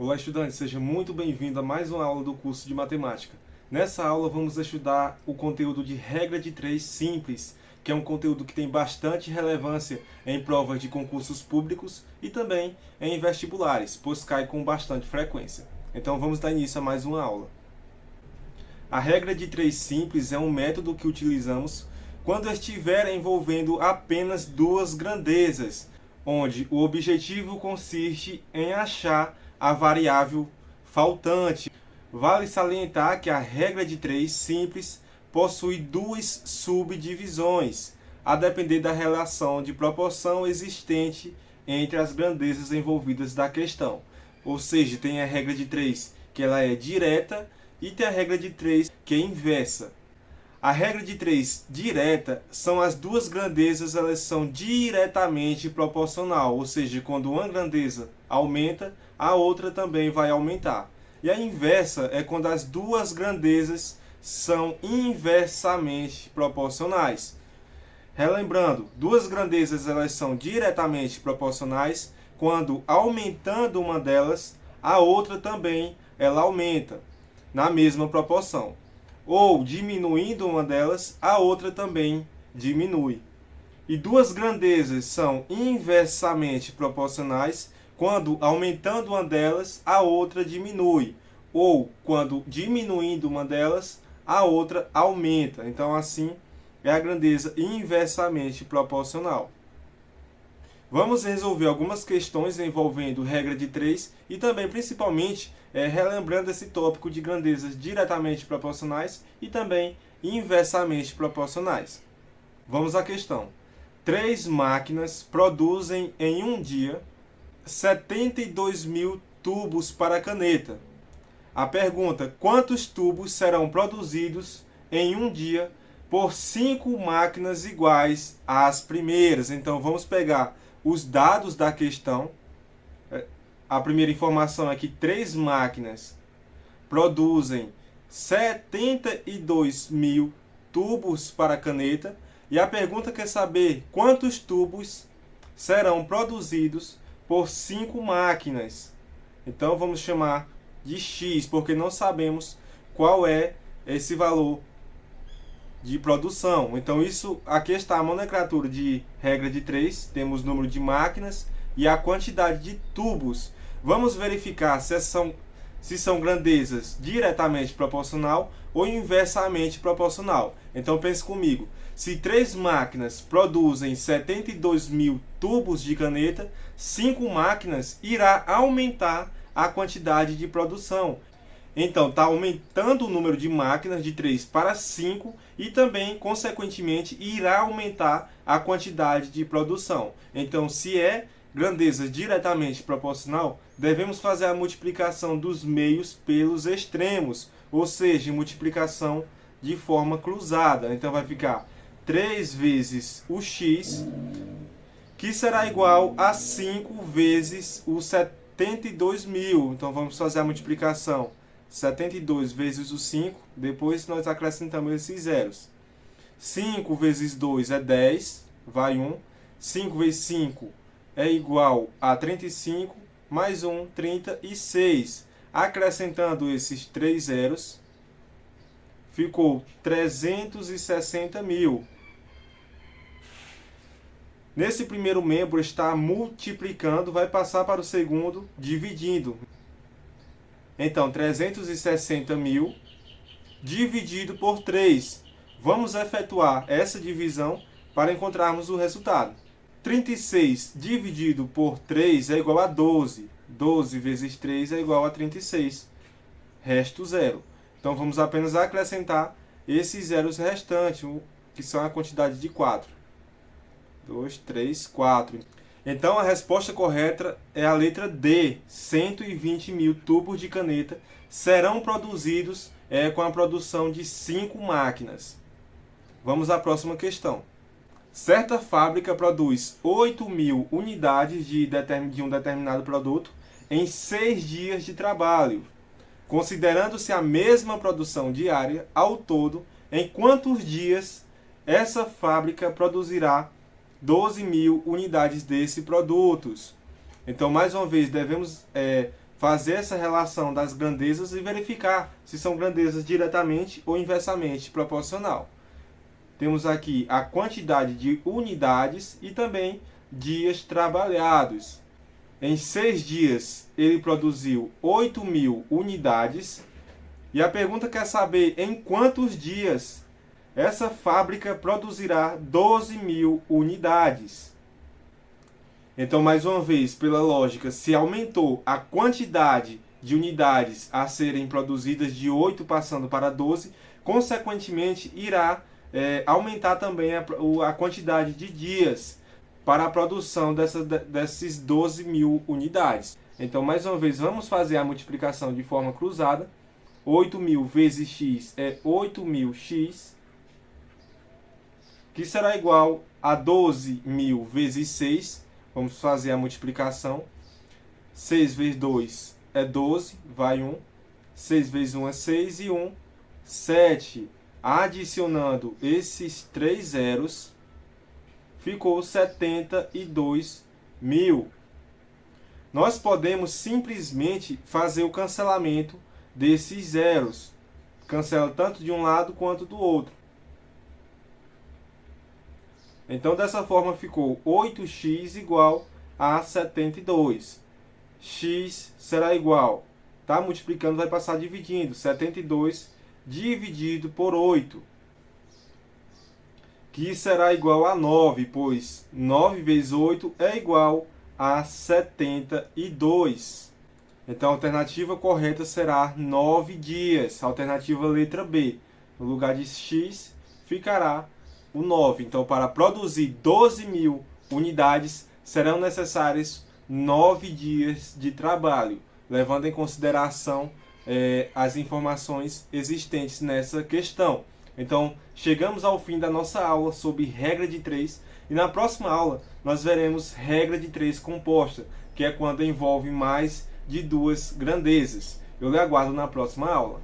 Olá, estudante, seja muito bem-vindo a mais uma aula do curso de Matemática. Nessa aula vamos estudar o conteúdo de regra de 3 simples, que é um conteúdo que tem bastante relevância em provas de concursos públicos e também em vestibulares, pois cai com bastante frequência. Então vamos dar início a mais uma aula. A regra de 3 simples é um método que utilizamos quando estiver envolvendo apenas duas grandezas, onde o objetivo consiste em achar a variável faltante. Vale salientar que a regra de 3 simples possui duas subdivisões, a depender da relação de proporção existente entre as grandezas envolvidas da questão. Ou seja, tem a regra de 3 que ela é direta e tem a regra de 3 que é inversa. A regra de 3 direta são as duas grandezas, elas são diretamente proporcional, ou seja, quando uma grandeza aumenta, a outra também vai aumentar. E a inversa é quando as duas grandezas são inversamente proporcionais. Relembrando, duas grandezas elas são diretamente proporcionais quando aumentando uma delas, a outra também ela aumenta na mesma proporção. Ou diminuindo uma delas, a outra também diminui. E duas grandezas são inversamente proporcionais quando aumentando uma delas, a outra diminui. Ou quando diminuindo uma delas, a outra aumenta. Então assim é a grandeza inversamente proporcional. Vamos resolver algumas questões envolvendo regra de 3 e também, principalmente, relembrando esse tópico de grandezas diretamente proporcionais e também inversamente proporcionais. Vamos à questão. 3 máquinas produzem em um dia 72 mil tubos para caneta. A pergunta: quantos tubos serão produzidos em um dia por 5 máquinas iguais às primeiras? Então, vamos pegar os dados da questão. A primeira informação é que 3 máquinas produzem 72 mil tubos para caneta. E a pergunta quer saber quantos tubos serão produzidos por 5 máquinas. Então vamos chamar de X, porque não sabemos qual é esse valor de produção. Então isso aqui está a nomenclatura de regra de 3, temos o número de máquinas e a quantidade de tubos. Vamos verificar se são grandezas diretamente proporcional ou inversamente proporcional. Então pense comigo, se 3 máquinas produzem 72 mil tubos de caneta, 5 máquinas irá aumentar a quantidade de produção. Então, está aumentando o número de máquinas de 3 para 5 e também, consequentemente, irá aumentar a quantidade de produção. Então, se é grandeza diretamente proporcional, devemos fazer a multiplicação dos meios pelos extremos, ou seja, multiplicação de forma cruzada. Então, vai ficar 3 vezes o x, que será igual a 5 vezes os 72 mil. Então, vamos fazer a multiplicação. 72 vezes o 5, depois nós acrescentamos esses zeros. 5 vezes 2 é 10, vai 1. 5 vezes 5 é igual a 35, mais 1, 36. Acrescentando esses 3 zeros, ficou 360 mil. Nesse primeiro membro está multiplicando, vai passar para o segundo dividindo. Então, 360 mil dividido por 3. Vamos efetuar essa divisão para encontrarmos o resultado. 36 dividido por 3 é igual a 12. 12 vezes 3 é igual a 36. Resto zero. Então, vamos apenas acrescentar esses zeros restantes, que são a quantidade de 4. 2, 3, 4. Então, a resposta correta é a letra D. 120 mil tubos de caneta serão produzidos com a produção de 5 máquinas. Vamos à próxima questão. Certa fábrica produz 8 mil unidades de um determinado produto em 6 dias de trabalho. Considerando-se a mesma produção diária, ao todo, em quantos dias essa fábrica produzirá 12 mil unidades desses produtos? Então, mais uma vez, devemos fazer essa relação das grandezas e verificar se são grandezas diretamente ou inversamente proporcional. Temos aqui a quantidade de unidades e também dias trabalhados. Em 6 dias, ele produziu 8.000 unidades. E a pergunta quer saber em quantos dias essa fábrica produzirá 12.000 unidades. Então, mais uma vez, pela lógica, se aumentou a quantidade de unidades a serem produzidas de 8 passando para 12, consequentemente irá aumentar também a quantidade de dias para a produção desses 12.000 unidades. Então, mais uma vez, vamos fazer a multiplicação de forma cruzada. 8.000 vezes x é 8.000x, que será igual a 12.000 vezes 6. Vamos fazer a multiplicação. 6 vezes 2 é 12, vai 1. 6 vezes 1 é 6 e 1, 7. Adicionando esses 3 zeros, ficou 72.000. Nós podemos simplesmente fazer o cancelamento desses zeros. Cancela tanto de um lado quanto do outro. Então, dessa forma, ficou 8x igual a 72. X será igual, tá? Multiplicando, vai passar dividindo. 72 dividido por 8. Que será igual a 9, pois 9 vezes 8 é igual a 72. Então, a alternativa correta será 9 dias. Alternativa letra B. No lugar de x, ficará o 9. Então, para produzir 12.000 unidades, serão necessários 9 dias de trabalho, levando em consideração as informações existentes nessa questão. Então, chegamos ao fim da nossa aula sobre regra de 3. E na próxima aula, nós veremos regra de 3 composta, que é quando envolve mais de 2 grandezas. Eu lhe aguardo na próxima aula.